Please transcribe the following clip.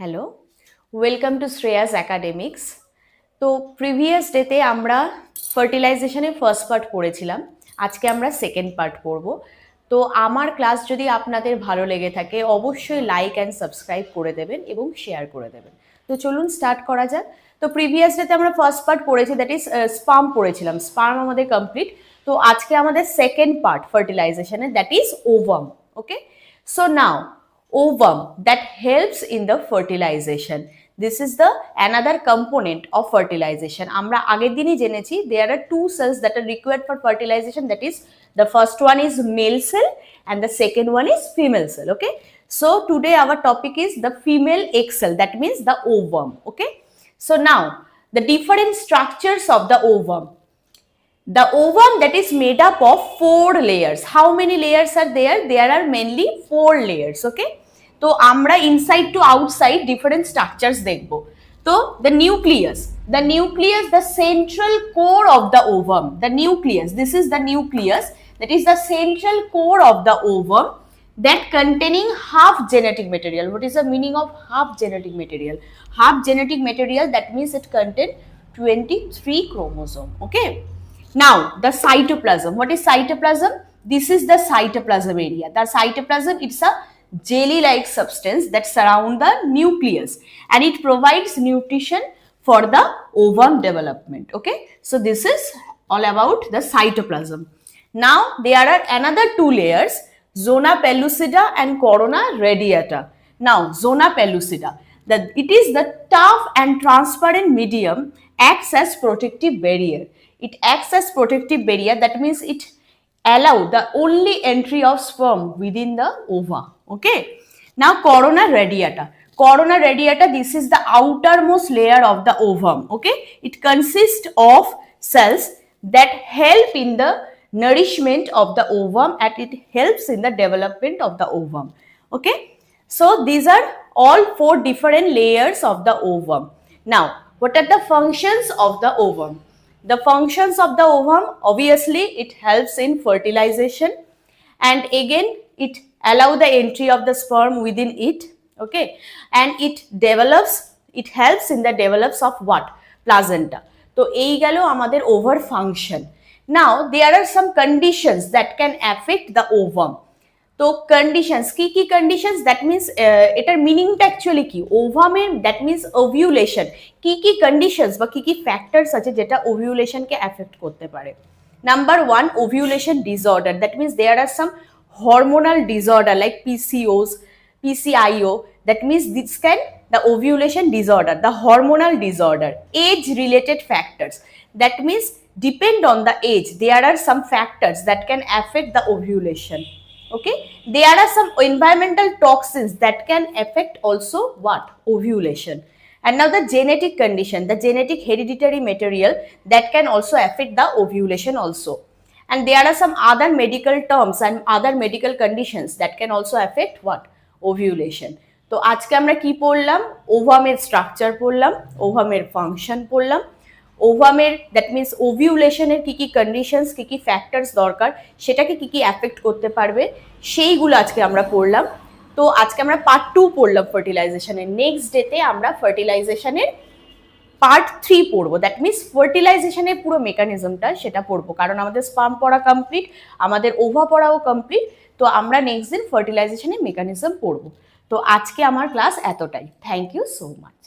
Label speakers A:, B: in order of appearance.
A: Hello, welcome to Shreyas academics. তো previous ডেতে আমরা ফার্টিলাইজেশনের ফার্স্ট পার্ট পড়েছিলাম, আজকে আমরা সেকেন্ড পার্ট পড়ব। তো আমার ক্লাস যদি আপনাদের ভালো লেগে থাকে অবশ্যই লাইক অ্যান্ড সাবস্ক্রাইব করে দেবেন এবং শেয়ার করে দেবেন। তো চলুন স্টার্ট করা যাক। তো প্রিভিয়াস ডেতে আমরা ফার্স্ট পার্ট পড়েছি, দ্যাট ইজ স্পার্ম পড়েছিলাম, স্পার্ম আমাদের কমপ্লিট। তো আজকে আমাদের সেকেন্ড পার্ট ফার্টিলাইজেশনের, that is ovum. Okay, so now ovum that helps in the fertilization. This is the another component of fertilization. আমরা আগের দিনই জেনেছি there are two cells that are required for fertilization, that is the first one is male cell and the second one is female cell. Okay, so today our topic is the female egg cell, that means the ovum. Okay, so now the different structures of the ovum. The ovum that is made up of 4 layers. How many layers are there? There are mainly 4 layers. Okay, তো আমরা inside to outside different structures দেখব। তো the nucleus, the central core of the ovum, the nucleus, this is the nucleus, that is the central core of the ovum, that containing half genetic material. What is the meaning of half genetic material? Half genetic material, that means it contains 23 chromosome. Okay, now the cytoplasm. What is cytoplasm? This is the cytoplasm area. The cytoplasm, it's a jelly-like substance that surround the nucleus and it provides nutrition for the ovum development. Okay, so this is all about the cytoplasm. Now there are another 2 layers, Zona pellucida and corona radiata. Now Zona pellucida, it is the tough and transparent medium, acts as protective barrier. It acts as protective barrier, that means it allow the only entry of sperm within the ova. Okay, now corona radiata. Corona radiata, this is the outermost layer of the ovum. Okay, it consists of cells that help in the nourishment of the ovum and it helps in the development of the ovum. Okay, so these are all 4 different layers of the ovum. Now what are the functions of the ovum? The functions of the ovum, obviously it helps in fertilization and again it allow the entry of the sperm within it. Okay, and it helps in the develops of what? Placenta. তো এই গেল আমাদের over function. Now there are some conditions that can affect the ovum. তো conditions কি কি conditions, that means এটার মিনিংটা actually কি, ওভামের দ্যাট মিনস ওভিউলেশন, কি কি কন্ডিশনস বা কি কি ফ্যাক্টরস আছে যেটা ওভিউলেশনকে অ্যাফেক্ট করতে পারে। Number 1, ovulation disorder, that means there are some hormonal disorder like PCIO, that means this can the ovulation disorder, the hormonal disorder. Age related factors, that means depend on the age there are some factors that can affect the ovulation. Okay, there are some environmental toxins that can affect also what? Ovulation. And now the genetic condition, the genetic hereditary material that can also affect the ovulation also. And there are some other medical terms and other medical conditions that can also affect what? Ovulation. তো আজকে আমরা কি পড়লাম? ওভামের structure পড়লাম, ওভামের function পড়লাম, ওভামের that means ওভিউলেশনের কি কি conditions, কি কি ফ্যাক্টরস দরকার, সেটাকে কি কি অ্যাফেক্ট করতে পারবে, সেইগুলো আজকে আমরা পড়লাম। তো আজকে আমরা পার্ট 2 পড়লাম ফার্টিলাইজেশনের। নেক্সট ডেতে আমরা ফার্টিলাইজেশনের পার্ট 3 পড়বো, দ্যাট মিনস ফার্টিলাইজেশনের পুরো মেকানিজমটা সেটা পড়বো, কারণ আমাদের স্পার্ম পড়া কমপ্লিট, আমাদের ওভা পড়াও কমপ্লিট। তো আমরা নেক্সট দিন ফার্টিলাইজেশনের মেকানিজম পড়বো। তো আজকে আমার ক্লাস এতটাই। Thank you so much.